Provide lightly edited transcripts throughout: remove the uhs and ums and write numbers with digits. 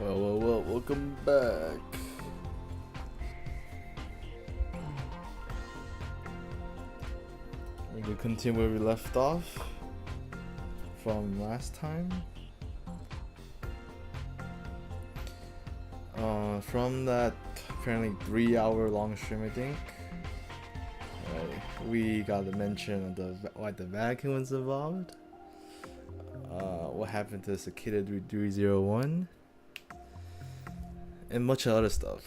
Well, welcome back. We're gonna continue where we left off from last time. From that apparently 3-hour long stream, I think. We got the mention of why the Vatican was involved. What happened to Cicada 301, and much other stuff.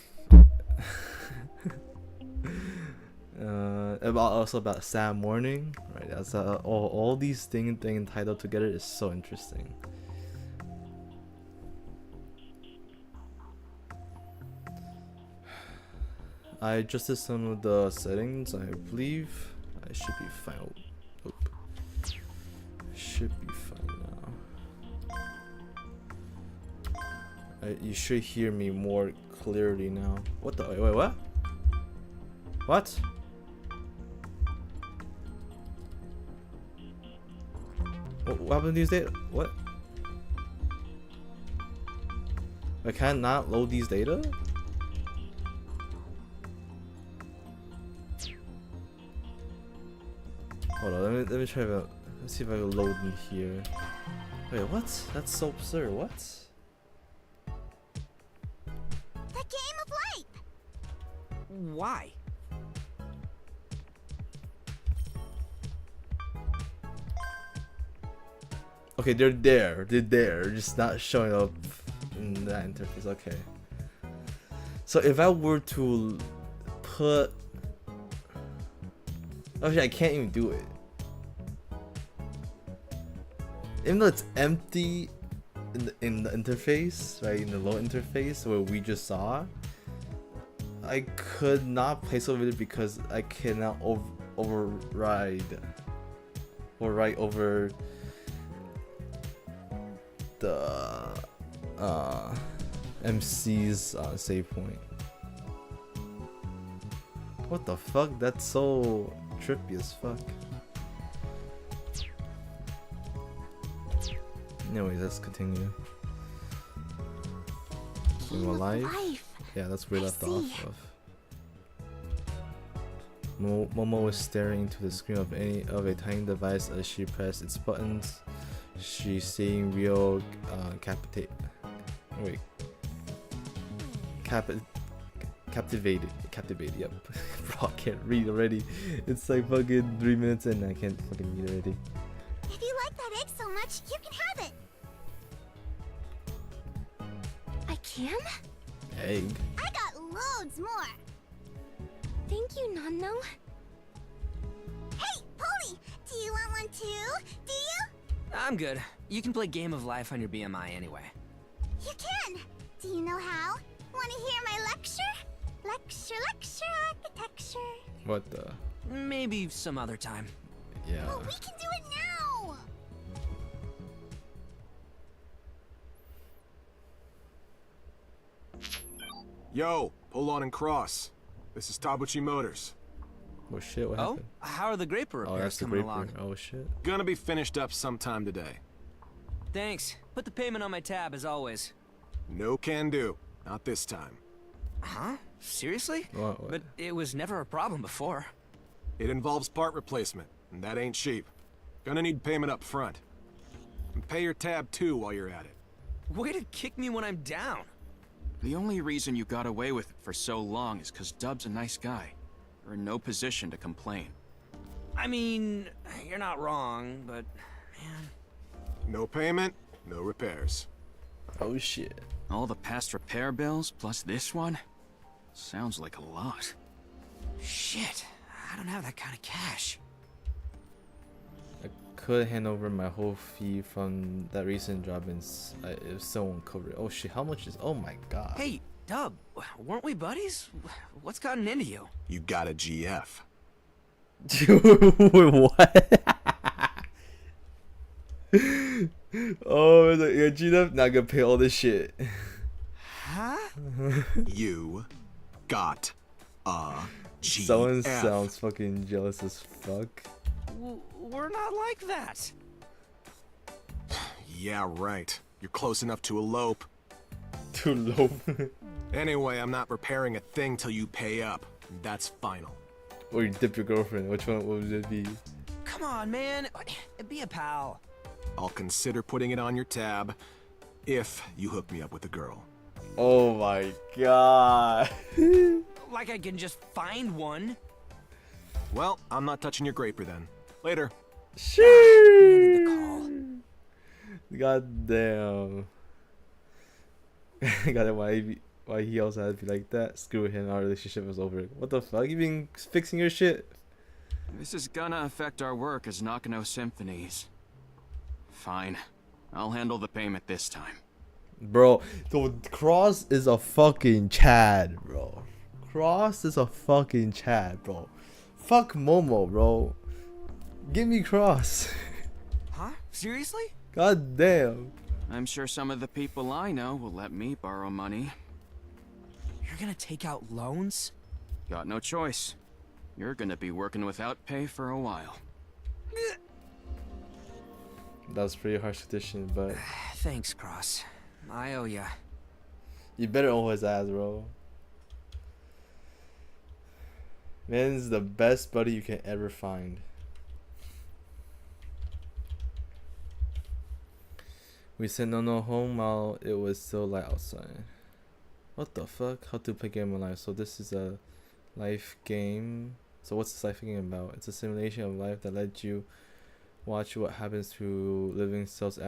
About Sad Morning, right? That's all these things entitled together is so interesting. I adjusted some of the settings. I believe I should be fine. Should be fine now. You should hear me more clearly now. What the? Wait, what? What? What happened these days? What? I can't not load these data? Hold on, let me try to let's see if I can load in here. Wait, what? That's so absurd. What? The game of life. Why? Okay, they're there. They're just not showing up in that interface. Okay. So if I were to put, actually, I can't even do it. Even though it's empty in the interface, right, in the load interface where we just saw, I could not place over it because I cannot override over the MC's save point. What the fuck? That's so trippy as fuck. Anyways, let's continue. Game life. Yeah, that's where we left off of. Momo was staring into the screen of a tiny device as she pressed its buttons. She's seeing real captivated. Yep. Bro, I can't read already. It's like fucking 3 minutes in, I can't fucking read already. If you like that egg so much, you can have it. I can? Egg? I got loads more. Thank you, Nano. Hey, Polly, do you want one too? Do you? I'm good. You can play Game of Life on your BMI anyway. You can. Do you know how? Want to hear my lecture? Lecture, architecture. What the? Maybe some other time. Yeah. Well, we can do it now. Yo, Pollon and Cross. This is Tabuchi Motors. Oh shit, what happened? How are the graper repairs Oh, that's the coming graper. along? Oh shit. Gonna be finished up sometime today. Thanks. Put the payment on my tab as always. No can do. Not this time. Huh? Seriously? What? But it was never a problem before. It involves part replacement, and that ain't cheap. Gonna need payment up front. And pay your tab too while you're at it. Way to kick me when I'm down. The only reason you got away with it for so long is because Dub's a nice guy. You're in no position to complain. I mean, you're not wrong, but man. No payment, no repairs. Oh shit. All the past repair bills plus this one? Sounds like a lot. Shit, I don't have that kind of cash. I could hand over my whole fee from that recent job and if someone covered it. Oh shit, how much is? Oh my god. Hey, Dub, weren't we buddies? What's gotten into you? You got a GF. Wait, what? Oh, like, yeah, GF not gonna pay all this shit. Huh? You got a GF. Someone sounds fucking jealous as fuck. We're not like that. Yeah, right. You're close enough to elope. Too low. Anyway, I'm not repairing a thing till you pay up. That's final. Or you dip your girlfriend. Which one would it be? Come on, man. Be a pal. I'll consider putting it on your tab if you hook me up with a girl. Oh my god. Like I can just find one. Well, I'm not touching your graper then. Later. He ended the call. God damn. Got it. Why he also had to be like that? Screw him. Our relationship is over. What the fuck? You been fixing your shit? This is gonna affect our work as Nakano Symphonies. Fine. I'll handle the payment this time. Bro, so Cross is a fucking Chad, bro. Cross is a fucking Chad, bro. Fuck Momo, bro. Give me Cross. Huh? Seriously? God damn. I'm sure some of the people I know will let me borrow money. You're gonna take out loans? Got no choice. You're gonna be working without pay for a while. That was pretty harsh condition, but Thanks, Cross. I owe ya. you better owe his ass, bro. Man's the best buddy you can ever find. We sent Nono home while it was still light outside. What the fuck? How to play game of life? So this is a life game. So what's this life game about? It's a simulation of life that lets you watch what happens to living cells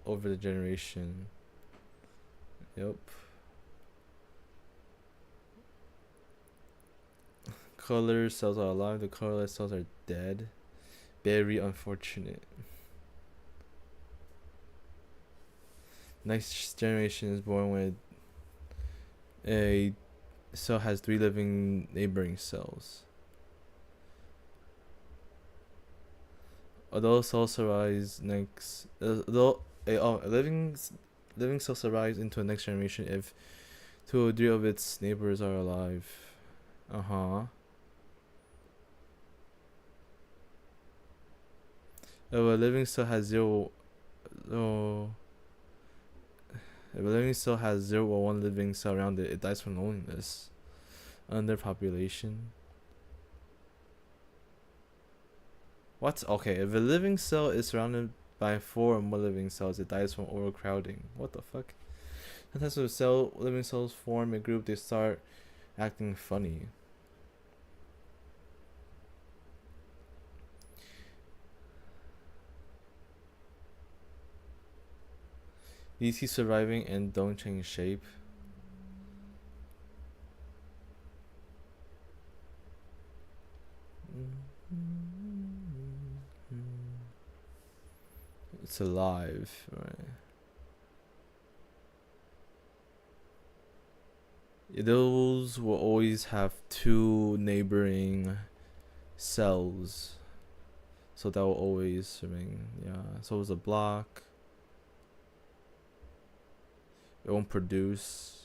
over the generation. Yep. Color cells are alive. The colorless cells are dead. Very unfortunate. Next generation is born with a cell has 3 living neighboring cells. Although cells arise next, living cells arise into a next generation if 2 or 3 of its neighbors are alive. If a living cell has 0 or 1 living cell around it, it dies from loneliness. Underpopulation. What? Okay, if a living cell is surrounded by 4 or more living cells, it dies from overcrowding. What the fuck? Sometimes when living cells form a group, they start acting funny. These keep surviving and don't change shape. It's alive, right? Those will always have 2 neighboring cells, so that will always remain. Yeah, so it's a block. It won't produce.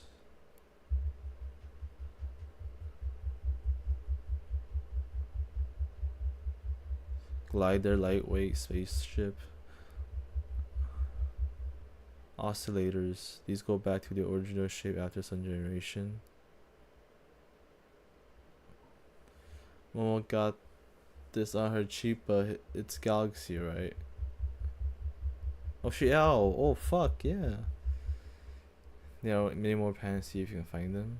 Glider, lightweight spaceship. Oscillators. These go back to the original shape after some generation. Momo got this on her cheap, but it's Galaxy, right? Oh shit! Oh fuck yeah! There are many more pans. See if you can find them.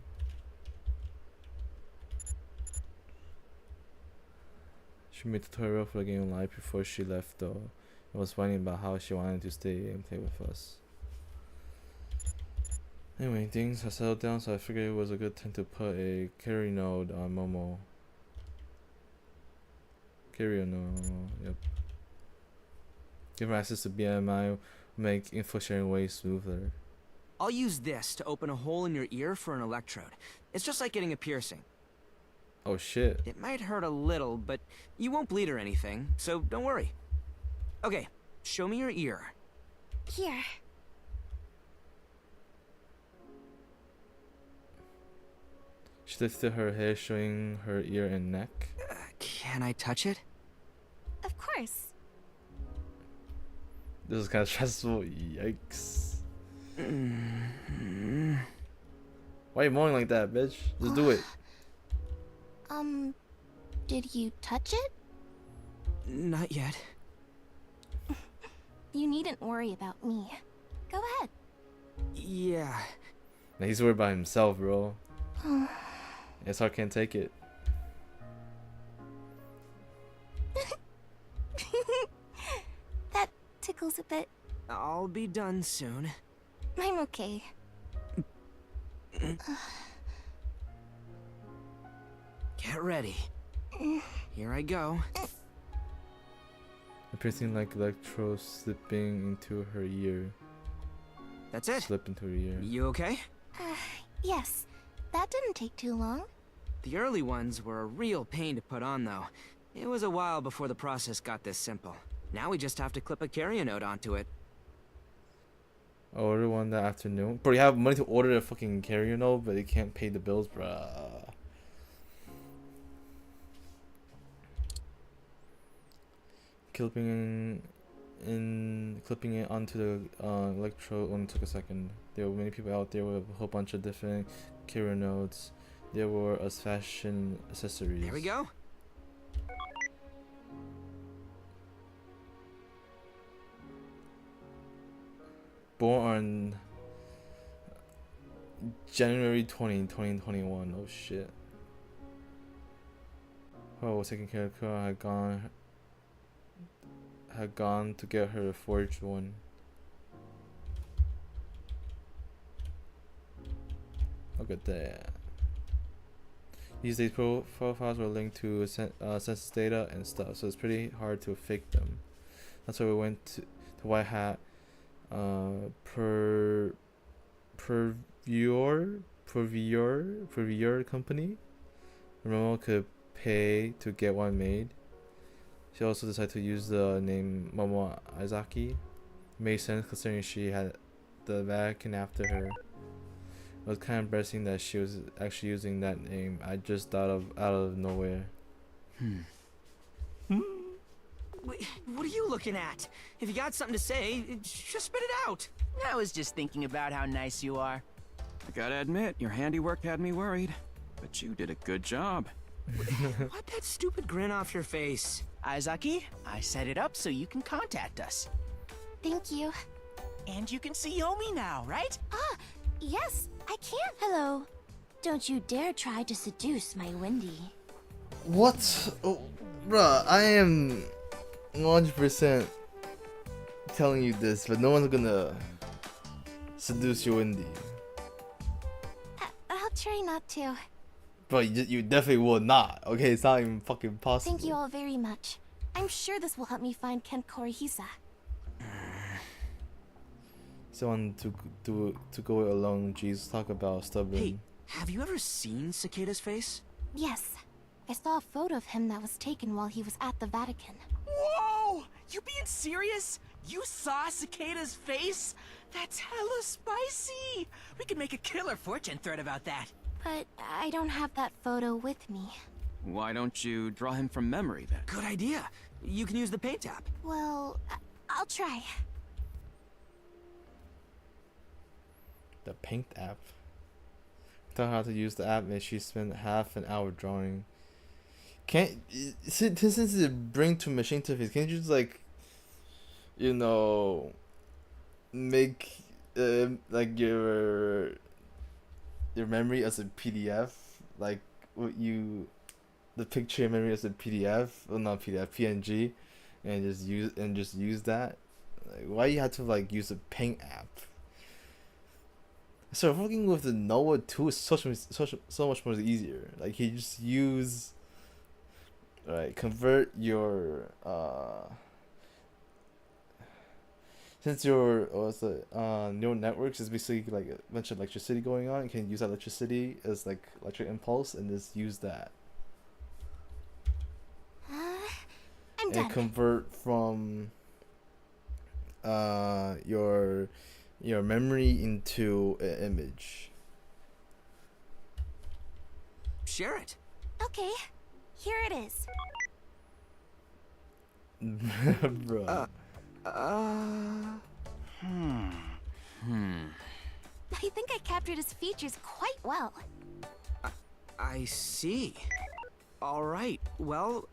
She made a tutorial for the game live before she left though. I was whining about how she wanted to stay and play with us. Anyway, things have settled down, so I figured it was a good time to put a carry node on Momo. Carrier node, yep. Give her access to BMI, make info sharing way smoother. I'll use this to open a hole in your ear for an electrode. It's just like getting a piercing. Oh shit. It might hurt a little, but you won't bleed or anything, so don't worry. Okay, show me your ear. Here. She lifted her hair, showing her ear and neck. Can I touch it? Of course. This is kind of stressful. Yikes. Why are you moaning like that, bitch? Just do it. Did you touch it? Not yet. You needn't worry about me. Go ahead. Yeah. Now he's worried about himself, bro. SR can't take it. That tickles a bit. I'll be done soon. I'm okay. Get ready. Here I go. Appearing like electro slipping into her ear. That's it. Slip into her ear. You okay? Yes. That didn't take too long. The early ones were a real pain to put on, though. It was a while before the process got this simple. Now we just have to clip a carrier note onto it. Order one that afternoon. Bro, you have money to order a fucking carrier note, but you can't pay the bills, bruh. Clipping it onto the electrode only took a second. There were many people out there with a whole bunch of different carrier notes. There were as fashion accessories. There we go. Born on January 2021. Oh shit. Oh, was taking care of Kura had gone to get her a forged one. Look at that. These days profiles were linked to census data and stuff, so it's pretty hard to fake them. That's why we went to White Hat per viewer company. Momo could pay to get one made. She also decided to use the name Momo Izaki. Made sense considering she had the Vatican after her. It was kind of embarrassing that she was actually using that name. I just thought of out of nowhere. Wait, what are you looking at? If you got something to say, just spit it out. I was just thinking about how nice you are. I gotta admit, your handiwork had me worried. But you did a good job. Wipe that stupid grin off your face. Izaki, I set it up so you can contact us. Thank you. And you can see Yomi now, right? Yes, I can. Hello. Don't you dare try to seduce my Wendy. What? Oh, bruh, I am 100% telling you this, but no one's gonna seduce you, Wendy. I'll try not to. But you definitely will not. Okay, it's not even fucking possible. Thank you all very much. I'm sure this will help me find Ken Korihisa. Someone to go it alone. Jeez, talk about stubborn. Hey, have you ever seen Cicada's face? Yes. I saw a photo of him that was taken while he was at the Vatican. Whoa! You being serious? You saw Cicada's face? That's hella spicy! We could make a killer fortune thread about that. But I don't have that photo with me. Why don't you draw him from memory then? Good idea. You can use the paint app. Well, I'll try. The paint app. Taught her how to use the app, and she spent half an hour drawing. Can't since it bring to machine interface, can't you just like, you know, make like your memory as a PDF, like what you, the picture memory as a PDF, well not PDF, PNG, and just use that. Like, why you have to like use a paint app? So working with the Noah 2 is so much more easier. Like you just use, right, convert your since your neural networks is basically like a bunch of electricity going on, you can use that electricity as like electric impulse and just use that. I'm and done. Convert from your memory into an image. Share it. Okay, here it is. Bro. I think I captured his features quite well. I see. All right, well,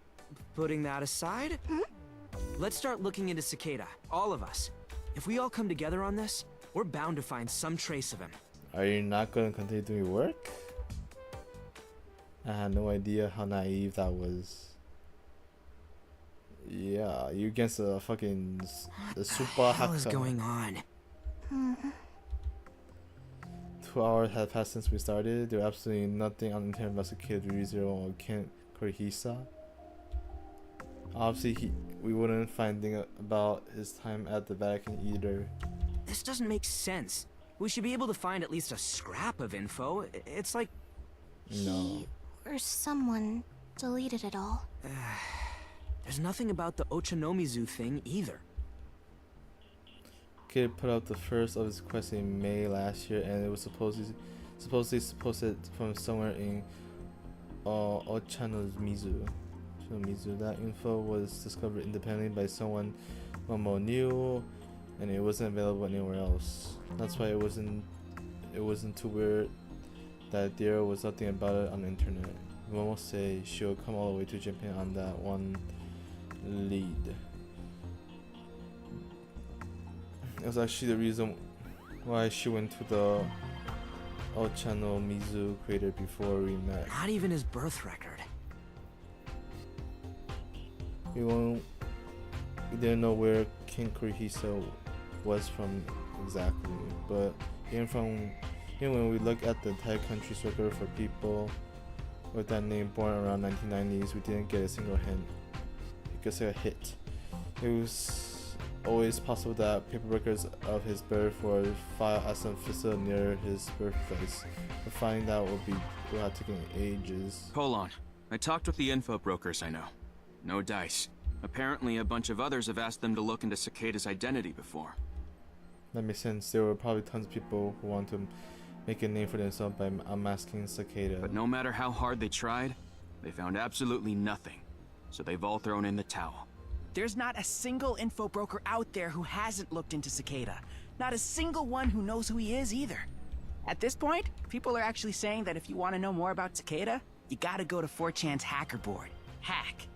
putting that aside, let's start looking into Cicada, all of us. If we all come together on this, we're bound to find some trace of him. Are you not going to continue doing work? I had no idea how naive that was. Yeah, you against the fucking the super What the hell is hacker. going on? 2 hours had passed since we started. There was absolutely nothing on the internet about Cicada 3.0 or Kent Kurihisa. Obviously, we wouldn't find anything about his time at the Vatican either. This doesn't make sense. We should be able to find at least a scrap of info. It's like... No. He or someone deleted it all. There's nothing about the Ochanomizu thing either. Kid put out the first of his quests in May last year, and it was supposedly posted from somewhere in Ochanomizu. That info was discovered independently by someone Momo knew, and it wasn't available anywhere else. That's why it wasn't too weird that there was nothing about it on the internet. Momo say she'll come all the way to Japan on that one lead. It was actually the reason why she went to the Ochanomizu crater before we met. Not even his birth record. We didn't know where King Kurihisa was from exactly, but even when we look at the Thai country's record for people with that name born around 1990s, we didn't get a single hint. You could say a hit. It was always possible that paper records of his birth were filed at some facility near his birthplace, but finding that would have taken ages. Pollon, I talked with the info brokers I know. No dice. Apparently a bunch of others have asked them to look into Cicada's identity before. That makes sense. There were probably tons of people who want to make a name for themselves by unmasking Cicada. But no matter how hard they tried, they found absolutely nothing. So they've all thrown in the towel. There's not a single info broker out there who hasn't looked into Cicada. Not a single one who knows who he is either. At this point, people are actually saying that if you want to know more about Cicada, you gotta go to 4chan's hacker board. Hack.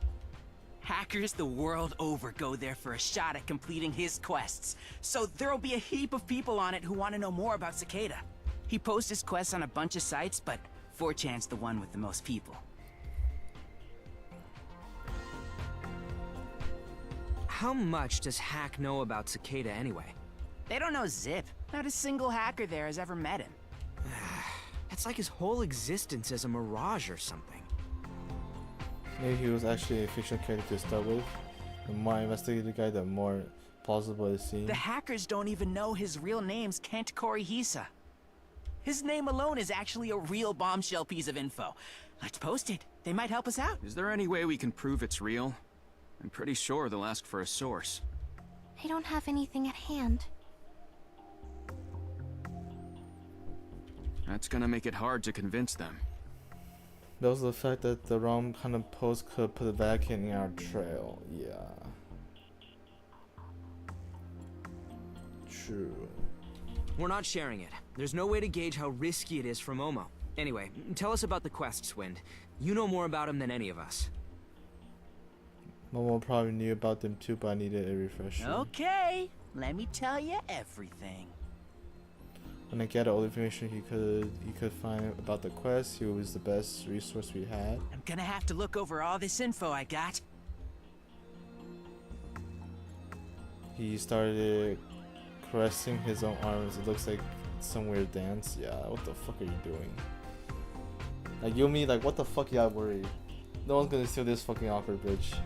Hackers the world over go there for a shot at completing his quests. So there'll be a heap of people on it who want to know more about Cicada. He posts his quests on a bunch of sites, but 4chan's the one with the most people. How much does Hack know about Cicada anyway? They don't know zip. Not a single hacker there has ever met him. It's like his whole existence is a mirage or something. Maybe he was actually a fictional character to start with. The more I investigate the guy, the more plausible it seems. The hackers don't even know his real name's Kent Kurihisa. His name alone is actually a real bombshell piece of info. Let's post it. They might help us out. Is there any way we can prove it's real? I'm pretty sure they'll ask for a source. I don't have anything at hand. That's gonna make it hard to convince them. There was the fact that the wrong kind of post could put the Vatican in our trail. Yeah. True. We're not sharing it. There's no way to gauge how risky it is for Momo. Anyway, tell us about the quests, Wind. You know more about them than any of us. Momo probably knew about them too, but I needed a refresher. Okay, let me tell you everything. When I gathered all the information he could find about the quest, he was the best resource we had. I'm gonna have to look over all this info I got. He started caressing his own arms. It looks like some weird dance. Yeah, what the fuck are you doing? Like, you mean, like, what the fuck y'all worried? No one's gonna steal this fucking awkward bitch.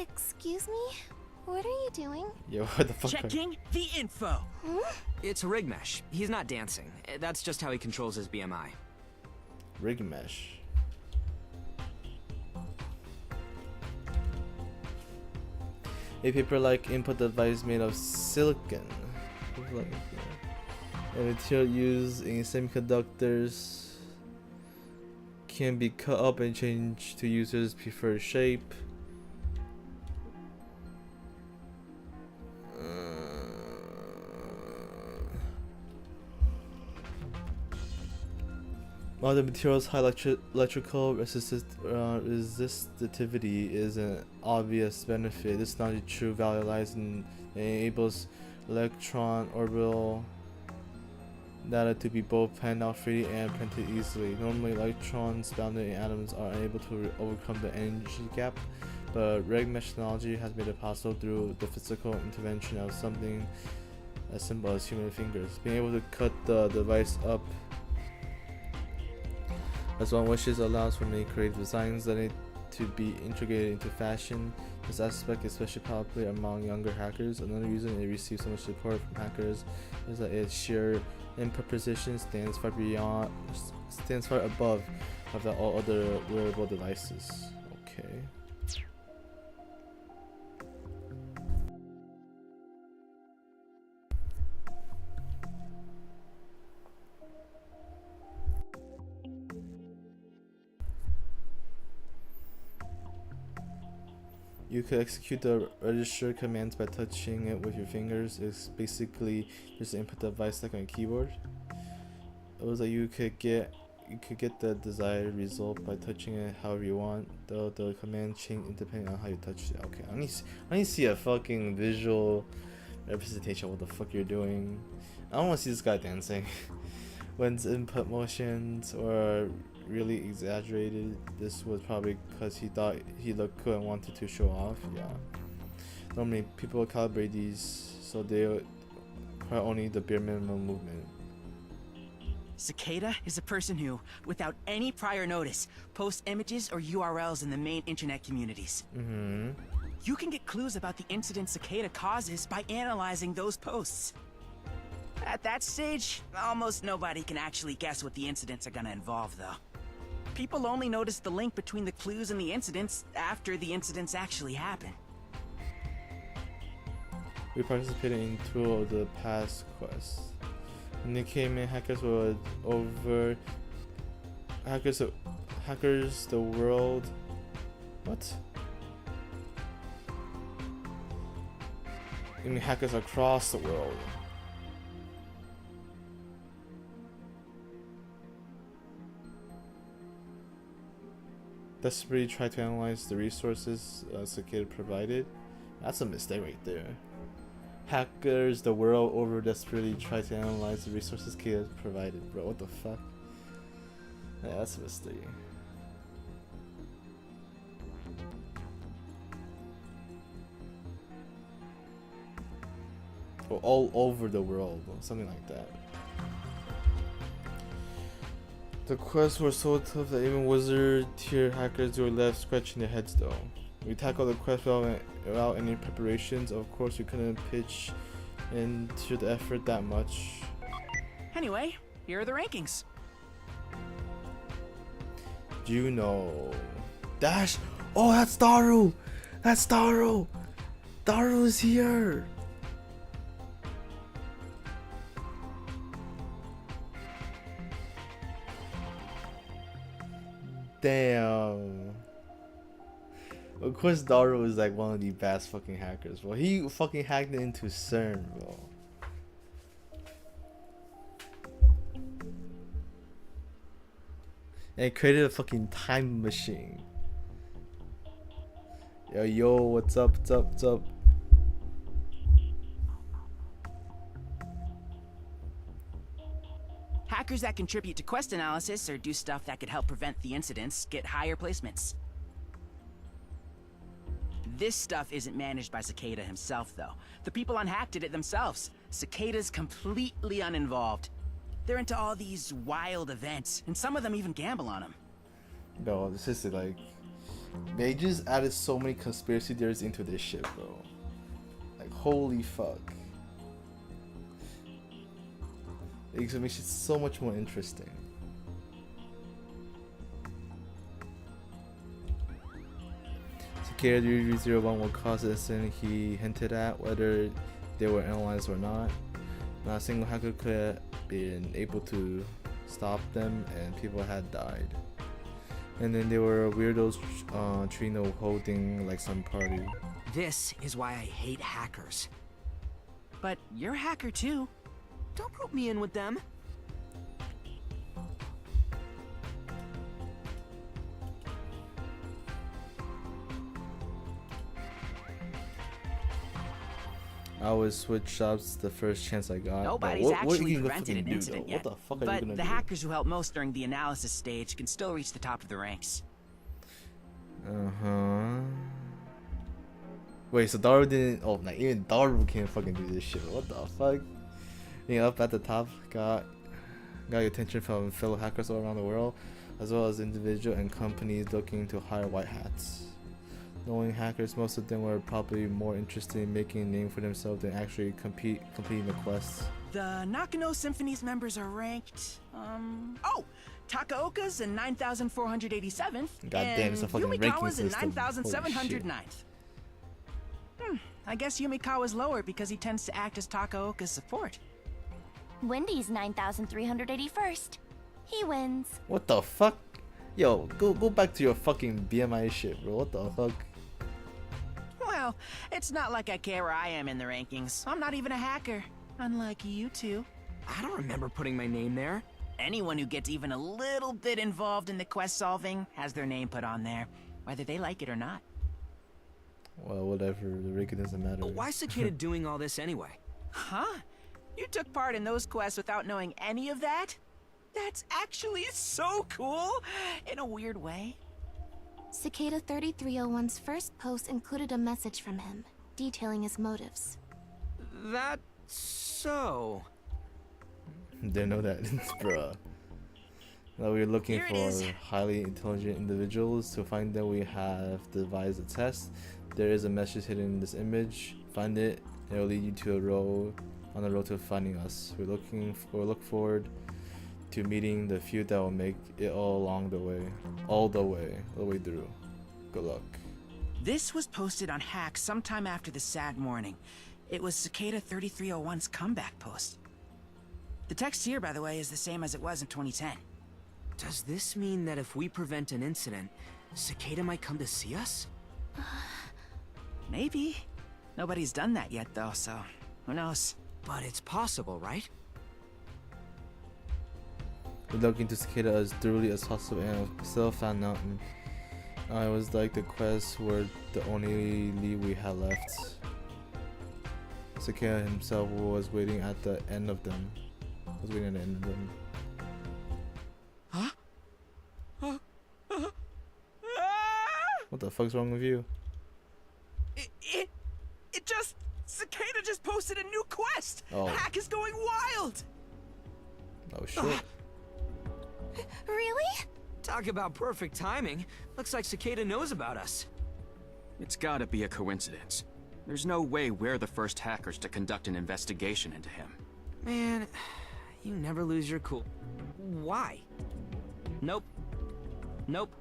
Excuse me? What are you doing? Yo, what the fuck? Checking the info. It's a rig mesh. He's not dancing. That's just how he controls his BMI. Rig mesh. A paper-like input device made of silicon. A material used in semiconductors can be cut up and changed to users' preferred shape. While the material's high electrical resistivity is an obvious benefit, this is not the true value lies in it enables electron orbital data to be both planned out freely and printed easily. Normally, electrons bounded in atoms are unable to overcome the energy gap, but reg technology has made it possible through the physical intervention of something as simple as human fingers. Being able to cut the device up as one wishes allows for many creative designs that need to be integrated into fashion. This aspect is especially popular among younger hackers. Another reason it receives so much support from hackers is that its sheer input precision stands far above of all other wearable devices. Okay. You could execute the register commands by touching it with your fingers. It's basically just an input device like on a keyboard. It was like you could get the desired result by touching it however you want, though the command change depending on how you touched it. Okay, I need to see a fucking visual representation of what the fuck you're doing. I don't want to see this guy dancing. When his input motions or really exaggerated, this was probably because he thought he looked cool and wanted to show off. Yeah, normally people calibrate these so they require only the bare minimum movement. Cicada is a person who, without any prior notice, posts images or URLs in the main internet communities. You can get clues about the incident Cicada causes by analyzing those posts. At that stage, almost nobody can actually guess what the incidents are gonna involve, though. People only notice the link between the clues and the incidents after the incidents actually happen. We participated in 2 of the past quests. When they came in, hackers would hackers the world. What? I mean, hackers across the world. Desperately try to analyze the resources Cicada provided. That's a mistake right there. Hackers the world over desperately try to analyze the resources Cicada provided. Bro, what the fuck? Yeah, that's a mistake. Or all over the world, or something like that. The quests were so tough that even wizard tier hackers were left scratching their heads though. We tackled the quest without any preparations. Of course we couldn't pitch into the effort that much. Anyway, here are the rankings. Juno. Dash! Oh, that's Daru! That's Daru! Daru's here! Damn. Of course Daru is like one of the best fucking hackers, bro. He fucking hacked into CERN, bro. And created a fucking time machine. Yo, what's up, what's up, what's up? Hackers that contribute to quest analysis or do stuff that could help prevent the incidents get higher placements. This stuff isn't managed by Cicada himself, though. The people on Hack did it themselves. Cicada's completely uninvolved. They're into all these wild events, and some of them even gamble on them. No, this is like... They just added so many conspiracy theories into this shit, bro. Like, holy fuck. It makes it so much more interesting. Cicada 3301 will cause the incident he hinted at, whether they were analyzed or not. Not a single hacker could have been able to stop them, and people had died. And then there were weirdos treating the whole thing like some party. This is why I hate hackers. But you're a hacker too. Don't group me in with them. I always switch shops the first chance I got. Nobody's what actually are you gonna prevented fucking an do, incident though? yet. What the fuck are you But gonna the do? hackers who helped most during the analysis stage can still reach the top of the ranks. Wait, so Daru didn't. Oh, like even Daru can't fucking do this shit. What the fuck? Being up at the top got attention from fellow hackers all around the world, as well as individual and companies looking to hire white hats. Knowing hackers, most of them were probably more interested in making a name for themselves than actually completing the quests. The Nakano Symphony's members are ranked, oh! Takaoka's in 9,487th, Goddamn, it's a fucking ranking Yumikawa's in system. Holy 9,709th. I guess Yumikawa's lower because he tends to act as Takaoka's support. Wendy's 9,381st. He wins. What the fuck? Yo, go back to your fucking BMI shit, bro. What the fuck? Well, it's not like I care where I am in the rankings. I'm not even a hacker, unlike you two. I don't remember putting my name there. Anyone who gets even a little bit involved in the quest solving has their name put on there, whether they like it or not. Well, whatever. The ranking doesn't matter. But why is Cicada doing all this anyway? Huh? You took part in those quests without knowing any of that? That's actually so cool, in a weird way. Cicada 3301's first post included a message from him, detailing his motives. That's so... Didn't know that, bruh. Now we're looking Here it is. for highly intelligent individuals. To find them, we have devised a test. There is a message hidden in this image. Find it, and it will lead you to a road on the road to finding us. We look forward to meeting the few that will make it all along the way, all the way through. Good luck. This was posted on Hack sometime after the sad morning. It was Cicada 3301's comeback post. The text here, by the way, is the same as it was in 2010. Does this mean that if we prevent an incident, Cicada might come to see us? Maybe. Nobody's done that yet, though, so who knows? But it's possible, right? We look into Cicada as thoroughly as possible and still found nothing. It was like the quests were the only lead we had left. Cicada himself was waiting at the end of them. What the fuck's wrong with you? It just... Cicada just posted a new quest! Oh. Hack is going wild! Oh shit. Really? Talk about perfect timing. Looks like Cicada knows about us. It's gotta be a coincidence. There's no way we're the first hackers to conduct an investigation into him. Man, you never lose your cool. Why? Nope. Nope.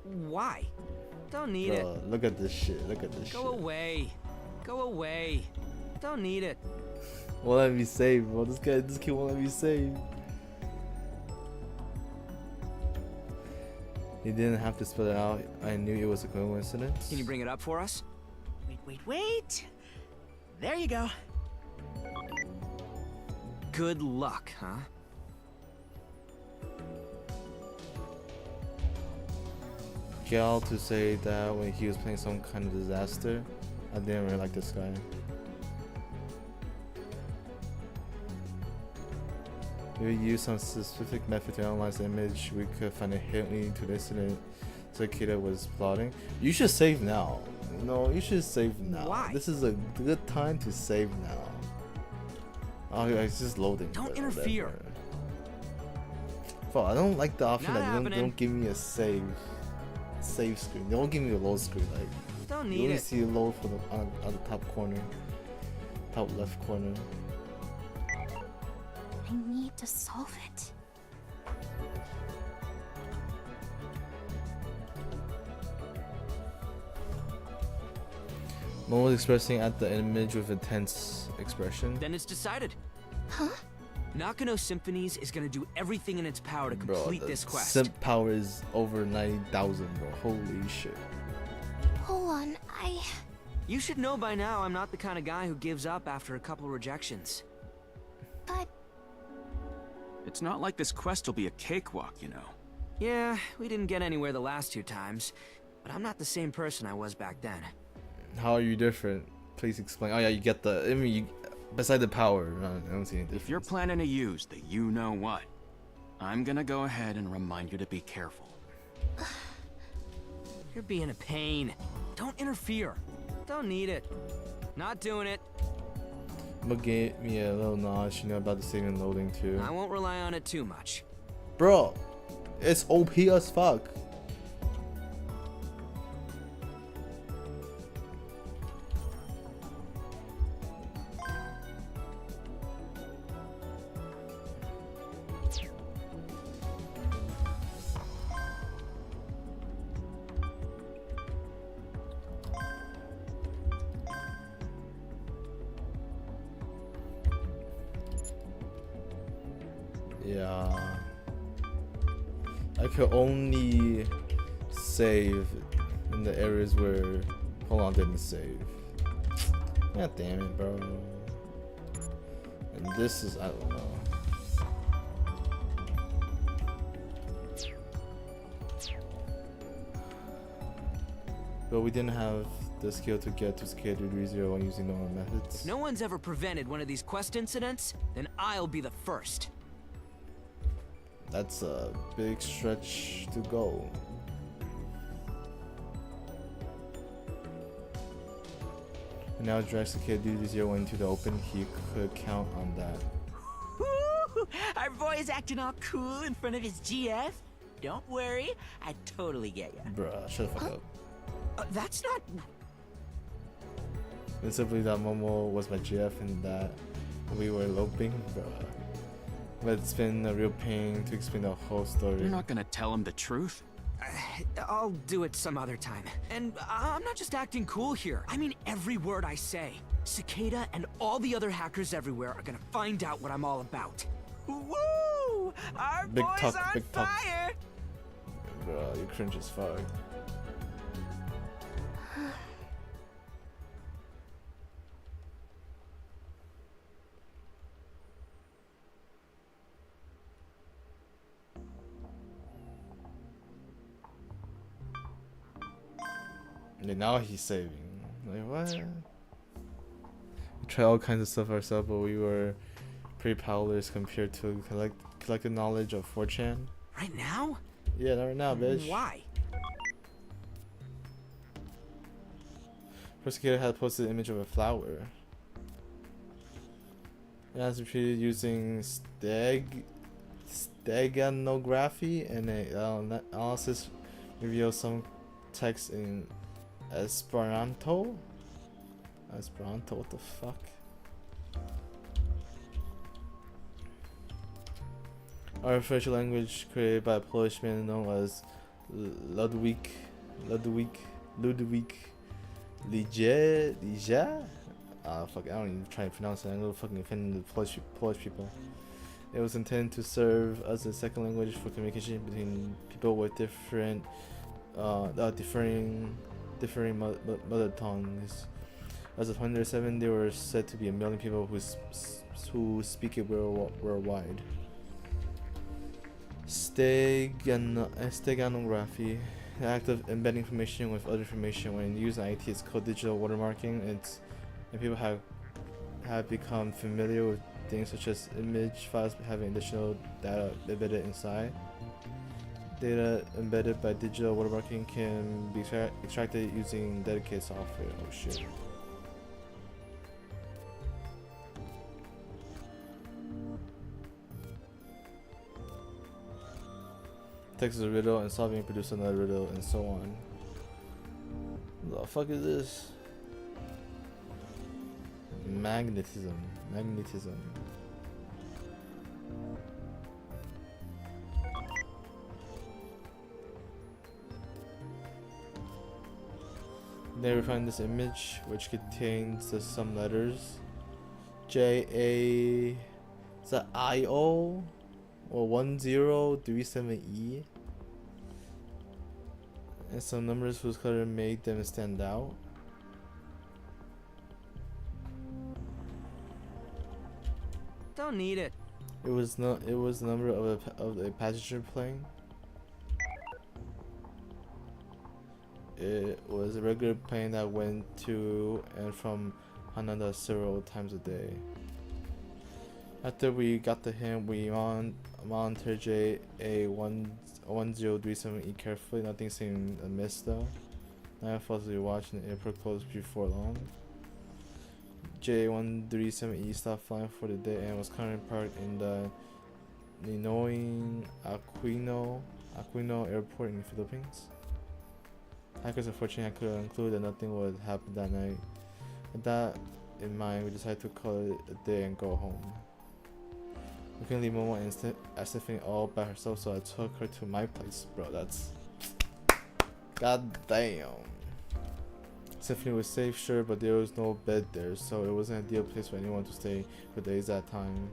Why? Don't need it. Look at this shit. Look at this shit. Go away. Go away. Don't need it. Won't let me save, bro. This kid won't let me save. He didn't have to spell it out. I knew it was a coincidence. Can you bring it up for us? Wait. There you go. Good luck, huh? Gal to say that when he was playing some kind of disaster, I didn't really like this guy. If we use some specific method to analyze the image, we could find a hint leading to the incident Cicada was plotting. You should save now. No, you should save now. Why? This is a good time to save now. Oh, it's just loading. Don't but interfere. whatever. Fuck, I don't like the option Not that they happening. don't give me a save screen. They won't give me a load screen. Like Don't you need only it. see a load for the on the top corner, top left corner. I need to solve it. Momo was expressing at the image with a tense expression. Then it's decided. Huh? Nakano Symphonies is gonna do everything in its power to complete Bro, the this quest. simp power is over 90,000, bro. Holy shit. Hold on, You should know by now I'm not the kind of guy who gives up after a couple rejections. but It's not like this quest will be a cakewalk, you know. Yeah, we didn't get anywhere the last 2 times, but I'm not the same person I was back then. How are you different? please explain. Oh yeah, you get the. I mean, beside the power, I don't see anything. If you're planning to use the you-know-what, I'm gonna go ahead and remind you to be careful. You're being a pain. Don't interfere. Don't need it. Not doing it. But gave me a little nod, about the saving and loading too. I won't rely on it too much. Bro, it's OP as fuck. Yeah, I could only save in the areas where Pollon didn't save. God damn it, bro. And this is, I don't know. But we didn't have the skill to get to SCIADV 301 using normal methods. If no one's ever prevented one of these quest incidents, then I'll be the first. That's a big stretch to go. And now drag SCIADV 301 into the open. He could count on that. Woo! Our boy is acting all cool in front of his GF. Don't worry, I totally get ya. Bruh, shut the fuck up. That's not... And simply that Momo was my GF and that we were eloping, bruh. But it's been a real pain to explain the whole story. You're not gonna tell him the truth? I'll do it some other time. And I'm not just acting cool here. I mean every word I say. Cicada and all the other hackers everywhere are gonna find out what I'm all about. Woo! Our Big boy's talk, on big talk. fire! Bruh, you cringe as fuck. And now he's saving. Like what? We tried all kinds of stuff ourselves, but we were pretty powerless compared to collective knowledge of 4chan. Right now? Yeah, not right now, bitch. Why? Persecutor had posted an image of a flower. It has repeated using steganography, and an analysis reveals some text in Esperanto? Esperanto, what the fuck? Artificial language created by a Polish man known as Ludwik Lige? Fuck, I don't even try to pronounce it. I'm gonna fucking offend the Polish people. It was intended to serve as a second language for communication between people with different differing mother tongues. As of 2007, there were said to be 1 million people who speak it worldwide. Steganography, the act of embedding information with other information. When used in IT, it's called digital watermarking. And people have become familiar with things such as image files having additional data embedded inside. Data embedded by digital watermarking can be extracted using dedicated software. Oh shit. Text is a riddle and solving it produces another riddle and so on. What the fuck is this? Magnetism. Then we find this image which contains some letters. J-A... Is that I-O? Or 1037E? And some numbers whose color made them stand out. Don't need it. It was the number of a passenger plane. It was a regular plane that went to and from Hanada several times a day. After we got the hint, we monitored JA1037E carefully. Nothing seemed amiss though. I falsely watching the airport close before long. JA137E stopped flying for the day and was currently parked in the Ninoy Aquino Airport in the Philippines. Hackers unfortunately could conclude that nothing would happen that night. With that in mind, we decided to call it a day and go home. We couldn't leave Momo and Stephanie all by herself, so I took her to my place. Bro, that's... God damn. Stephanie was safe, sure, but there was no bed there, so it wasn't an ideal place for anyone to stay for days at a time.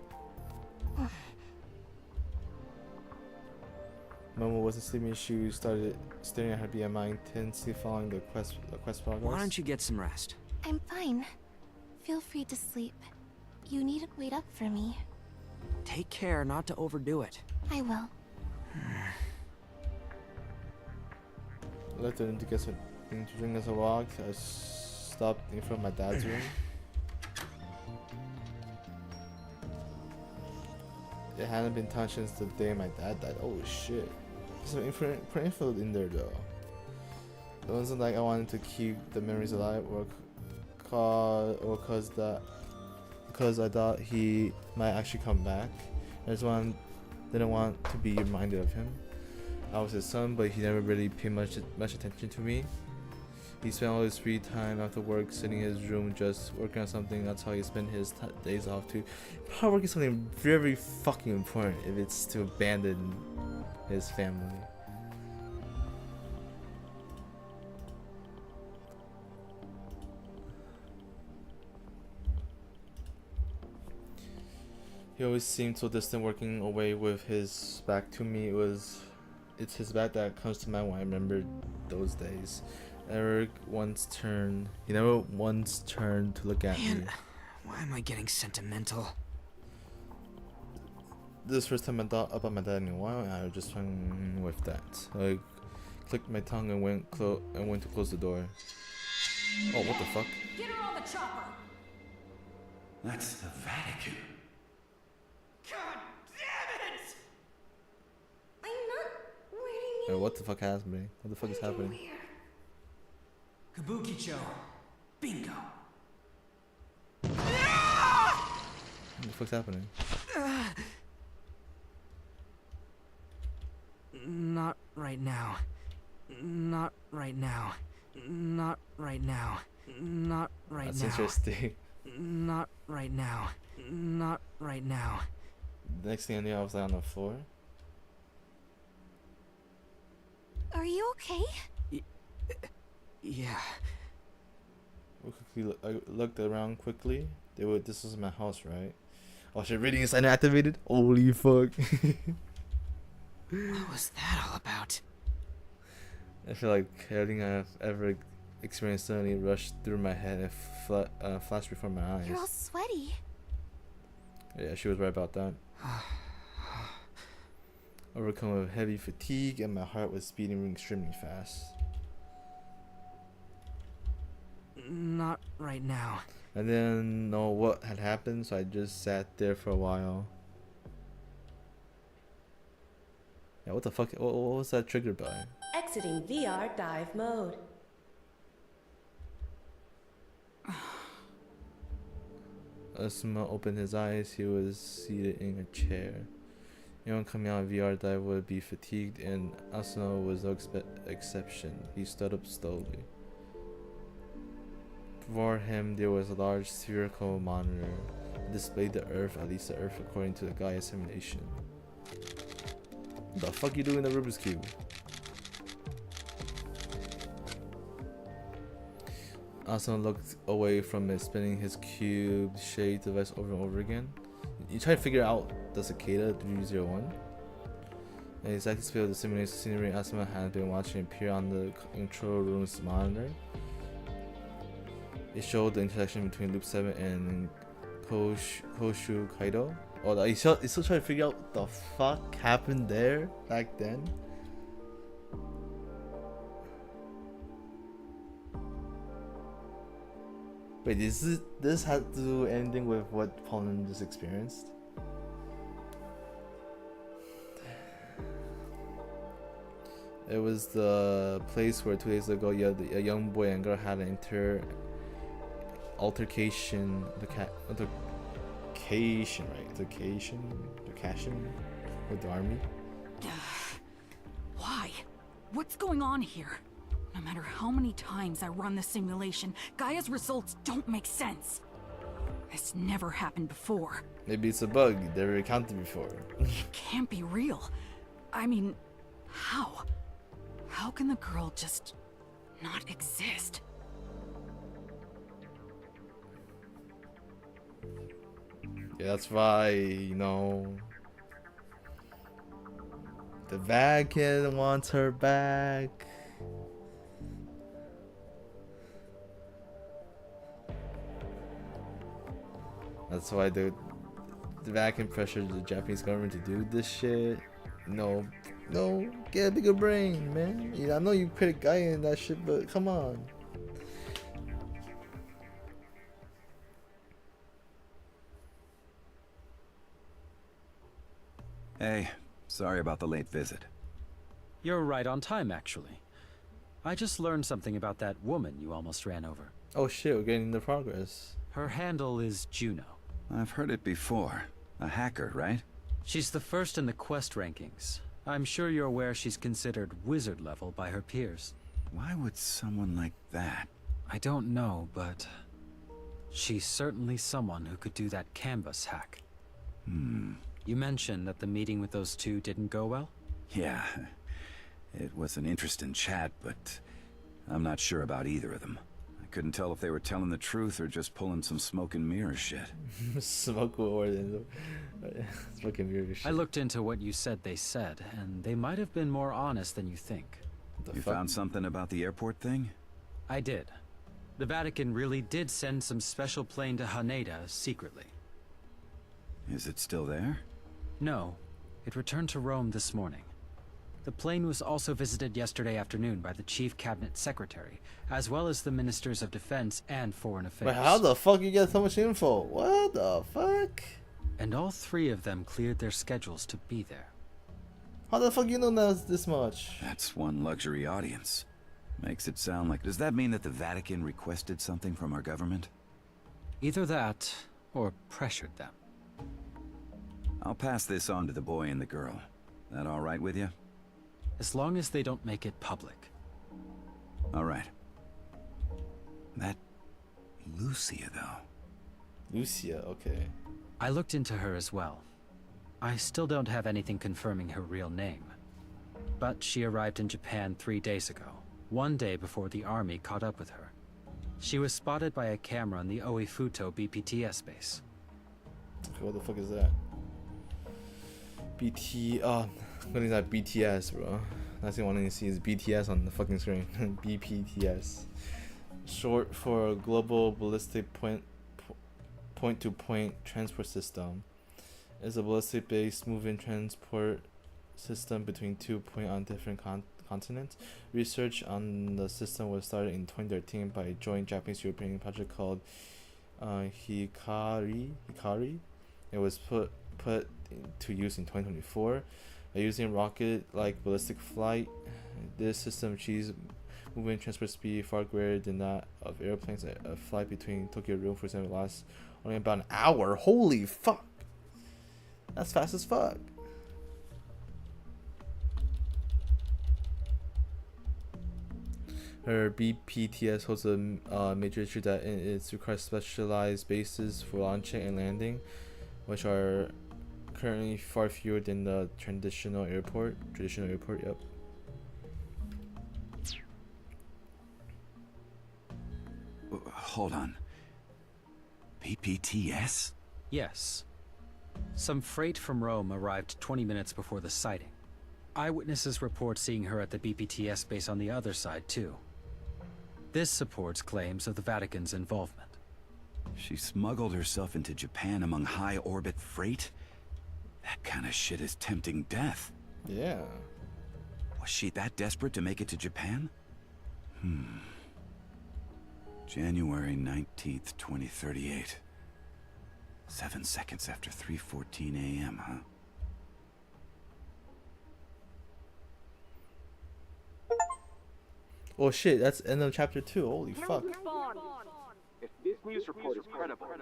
Momo wasn't sleeping. She started staring at her BMI intensely, following the quest progress. Why don't you get some rest? I'm fine. Feel free to sleep. You needn't wait up for me. Take care not to overdo it. I will. I left her to get some to bring us a walk. I stopped in front of my dad's room. It hadn't been touched since the day my dad died. Oh shit. Some important info in there though. It wasn't like I wanted to keep the memories alive or because I thought he might actually come back. I just didn't want to be reminded of him. I was his son, but he never really paid much attention to me. He spent all his free time after work sitting in his room just working on something. That's how he spent his days off too. Probably working something very fucking important if it's to abandon his family. He always seemed so distant, working away with his back to me. It's his back that comes to mind when I remember those days. He never once turned to look at me. Why am I getting sentimental? This is the first time I thought about my dad in a while, and I was just fine with that. I clicked my tongue and went to close the door. Oh, what the fuck? Get her on the chopper! That's the Vatican. God damn it! I'm not wearing Hey, what the fuck happened? What the fuck is happening? Kabukicho. Bingo. What the fuck's happening? Not right now. Not right now. Not right now. Not right That's now. interesting. Not right now. Not right now. The next thing I knew, I was on the floor. Are you okay? Yeah. I looked around quickly. This was my house, right? Oh shit, reading is activated? Holy fuck. What was that all about? I feel like everything I've ever experienced suddenly rushed through my head and flashed before my eyes. You're all sweaty. Yeah, she was right about that. Overcome with heavy fatigue, and my heart was beating extremely fast. Not right now. I didn't know what had happened, so I just sat there for a while. Yeah, what the fuck? What was that triggered by? Exiting VR dive mode. Asuma opened his eyes. He was seated in a chair. Anyone coming out of VR dive would be fatigued, and Asuma was no exception. He stood up slowly. Before him, there was a large spherical monitor that displayed the Earth, at least the Earth according to the Gaia simulation. What the fuck you doing in the Rubik's Cube? Asuma looked away from it, spinning his cube-shaped device over and over again. You try to figure out the Cicada 301? The exact scale of the simulation scenery Asuma had been watching appear on the control room's monitor. It showed the intersection between Loop 7 and Koshu Kaido. Oh, he's still trying to figure out what the fuck happened there back then. Wait, this has to do anything with what Pollon just experienced? It was the place where 2 days ago, a young boy and girl had an altercation, with the army. Why? What's going on here? No matter how many times I run the simulation, Gaia's results don't make sense. This never happened before. Maybe it's a bug. Never encountered before. It can't be real. I mean, how? How can the girl just not exist? Yeah, that's why, you know, the Vatican wants her back. That's why the Vatican pressured the Japanese government to do this shit. No, get a bigger brain, man. Yeah, I know you critic Gaia and that shit, but come on. Hey, sorry about the late visit. You're right on time, actually. I just learned something about that woman you almost ran over. Oh shit, we're getting the progress. Her handle is Juno. I've heard it before. A hacker, right? She's the first in the quest rankings. I'm sure you're aware she's considered wizard level by her peers. Why would someone like that? I don't know, but she's certainly someone who could do that canvas hack. You mentioned that the meeting with those two didn't go well? Yeah, it was an interesting chat, but I'm not sure about either of them. I couldn't tell if they were telling the truth or just pulling some smoke and mirror shit. Smoke and mirror shit. I looked into what you said they said, and they might have been more honest than you think. You found something about the airport thing? I did. The Vatican really did send some special plane to Haneda secretly. Is it still there? No, it returned to Rome this morning. The plane was also visited yesterday afternoon by the Chief Cabinet Secretary, as well as the Ministers of Defense and Foreign Affairs. But how the fuck you get so much info? What the fuck? And all three of them cleared their schedules to be there. How the fuck you know this much? That's one luxury audience. Makes it sound like... Does that mean that the Vatican requested something from our government? Either that, or pressured them. I'll pass this on to the boy and the girl. That all right with you? As long as they don't make it public. All right. That... Lucia, though. Lucia, okay. I looked into her as well. I still don't have anything confirming her real name. But she arrived in Japan 3 days ago, one day before the army caught up with her. She was spotted by a camera on the Oifuto BPTS base. Okay, what the fuck is that? What is that? BTS, bro. That's the one thing you see is BTS on the fucking screen. BPTS. Short for Global Ballistic Point-to-Point Transport System. Is a ballistic-based moving transport system between 2 points on different continents. Research on the system was started in 2013 by a joint Japanese-European project called Hikari. It was put to use in 2024. Using rocket-like ballistic flight, this system achieves moving transport speed far greater than that of airplanes. A flight between Tokyo and Rome, for example, lasts only about an hour. Holy fuck! That's fast as fuck. Her BPTS holds a major issue that it requires specialized bases for launching and landing, which are currently far fewer than the traditional airport. Yep. Hold on. BPTS? Yes. Some freight from Rome arrived 20 minutes before the sighting. Eyewitnesses report seeing her at the BPTS base on the other side, too. This supports claims of the Vatican's involvement. She smuggled herself into Japan among high-orbit freight? That kind of shit is tempting death. Yeah. Was she that desperate to make it to Japan? January 19th, 2038. 7 seconds after 3:14 a.m., huh? Oh shit, that's end of chapter 2. Holy fuck. If this news report is credible, I'm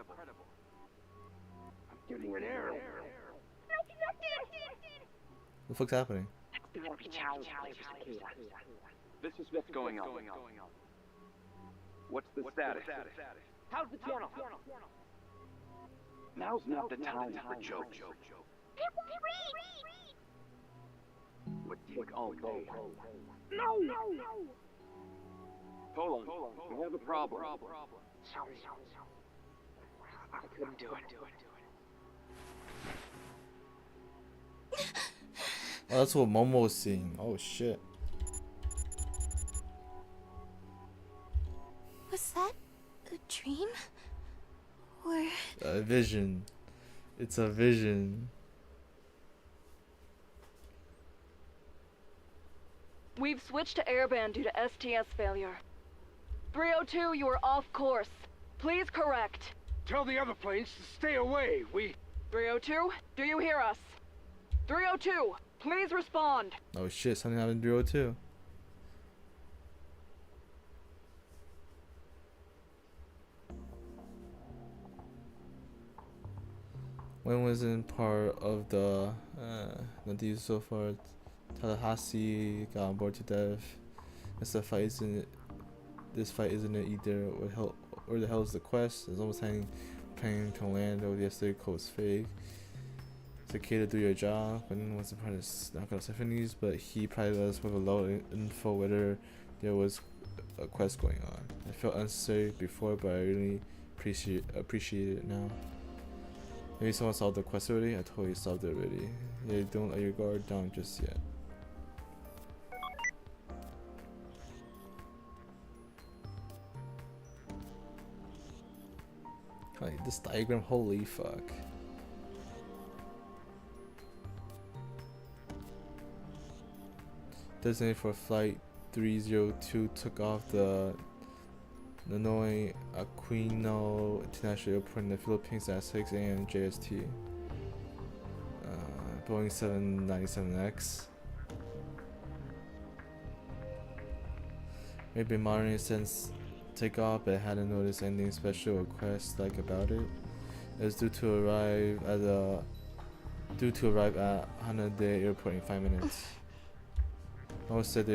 getting an error. What the fuck's happening? This is what's going on. What's the status? How's the channel? Now's not the time for jokes. Would take all day. No! Pollon, we have a problem. Sorry. I couldn't do it. Oh, that's what Momo was seeing. Oh shit. Was that a dream? Or... A vision. It's a vision. We've switched to airband due to STS failure. 302, you are off course. Please correct. Tell the other planes to stay away. 302, do you hear us? 302, please respond. Oh shit, something happened in 302. When wasn't part of the deal so far. Tallahassee got on board to death. This fight isn't it either. Where the hell is the quest? It's almost hanging plane can land over yesterday coast fake. Cicada, do your job. When was the part of Nakano Symphonies, but he provided us with a low info whether there was a quest going on. I felt unnecessary before, but I really appreciate it now. Maybe someone solved the quest already? I totally solved it already. Yeah, don't let your guard down just yet. Like this diagram, holy fuck. Designated for flight 302 took off the Ninoy Aquino International Airport in the Philippines at 6 a.m. JST. Boeing 797X. Maybe monitoring since takeoff, but hadn't noticed anything special or quest like about it. It was due to arrive at Haneda Airport in 5 minutes. Mo said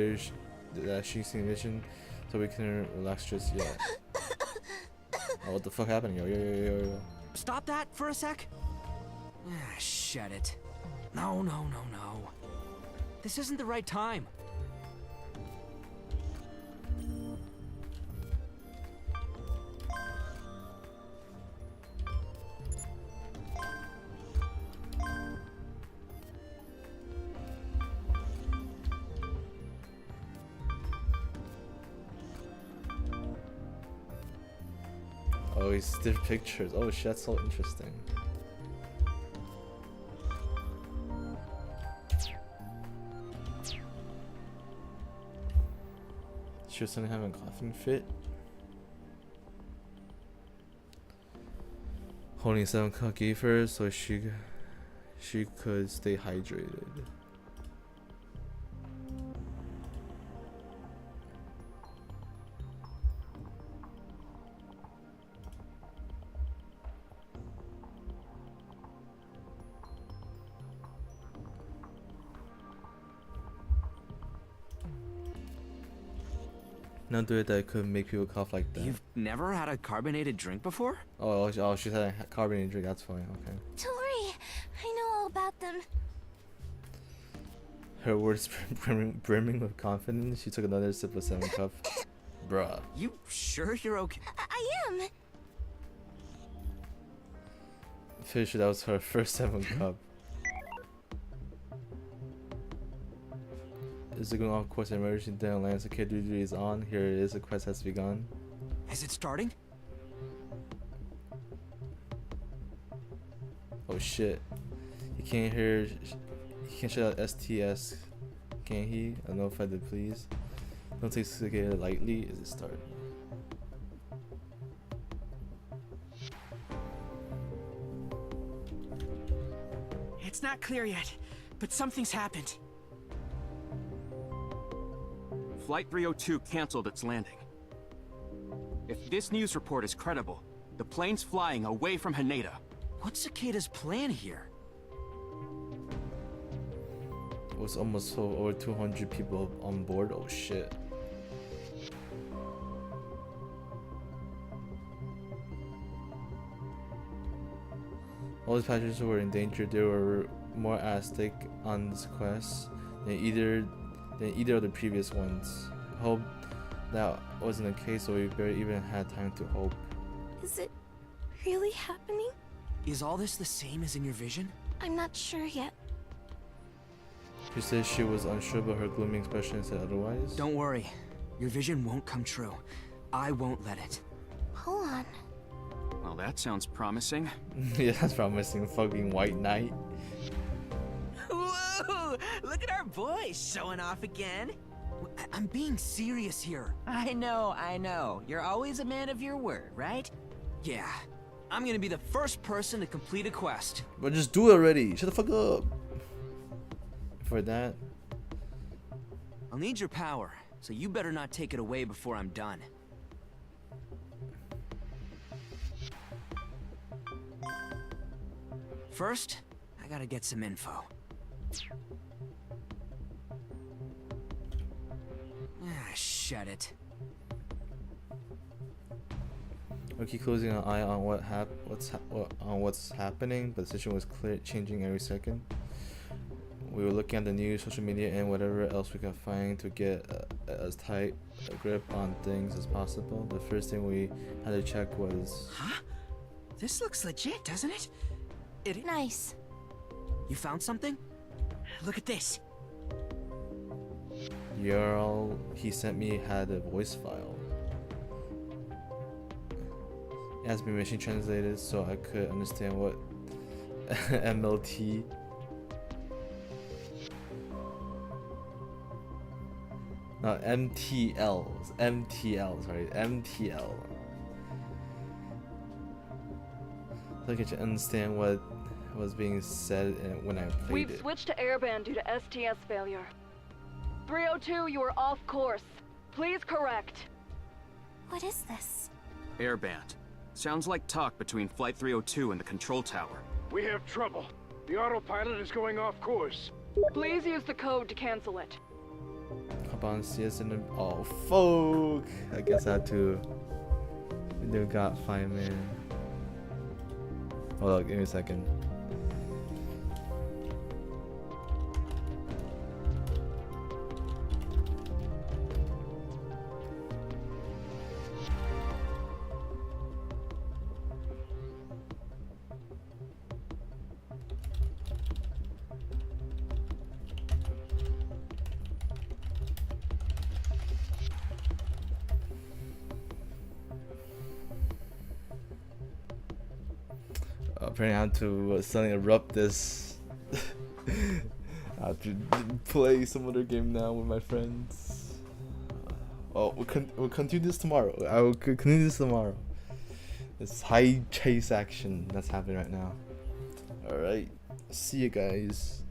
that she's seen mission, so we couldn't relax just yet. Oh, what the fuck happened? Yo. Stop that for a sec. Shut it. No. This isn't the right time. Oh, it's different pictures. Oh shit, that's so interesting. She was suddenly having a coughing fit. Holding 7 cup gave her so she could stay hydrated. Not do it that could make people cough like that. You've never had a carbonated drink before? Oh, she's had a carbonated drink. That's fine. Okay. Don't worry, I know all about them. Her words brimming with confidence. She took another sip of 7 cup. Bruh. You sure you're okay? I am. Pretty sure that was her first 7 cup. Is it going off course? Emergency down land. Cicada duty is on. Here it is. The quest has begun. Is it starting? Oh shit. He can't hear. He can't shut out STS. Can he? I notified the please. Don't take Cicada lightly. Is it starting? not clear yet, but something's happened. Flight 302 canceled its landing. If this news report is credible, the plane's flying away from Haneda. What's Cicada's plan here? It was almost over 200 people on board. Oh shit. All these passengers were in danger. There were more at stake on this quest than either of the previous ones. Hope that wasn't the case, so we barely even had time to hope. Is it really happening? Is all this the same as in your vision? I'm not sure yet. She said she was unsure, but her gloomy expression said otherwise. Don't worry. Your vision won't come true. I won't let it. Pollon. Well, that sounds promising. Yeah, that's promising. Fucking white knight. Whoa! Look at our boys showing off again. I'm being serious here. I know. You're always a man of your word, right? Yeah. I'm gonna be the first person to complete a quest. But just do it already. Shut the fuck up. For that. I'll need your power, so you better not take it away before I'm done. First, I gotta get some info. Shut it. We keep closing an eye on what's happening, but the situation was clear, changing every second. We were looking at the news, social media, and whatever else we could find to get as tight a grip on things as possible. The first thing we had to check was... Huh? This looks legit, doesn't it? Nice. You found something? Look at this. The URL he sent me had a voice file. It has been machine translated so I could understand what MLT. No, MTL. Sorry, MTL. So I could understand what was being said when I played it. We've switched to airband due to STS failure. 302, you are off course. Please correct. What is this? Airband. Sounds like talk between Flight 302 and the control tower. We have trouble. The autopilot is going off course. Please use the code to cancel it. Hop on CS in the... Oh, fuck! I guess I had to... We got 5 man. Hold on, give me a second. Apparently I have to suddenly erupt this. I have to play some other game now with my friends. Oh, we'll continue this tomorrow. I will continue this tomorrow. This high chase action that's happening right now. Alright, see you guys.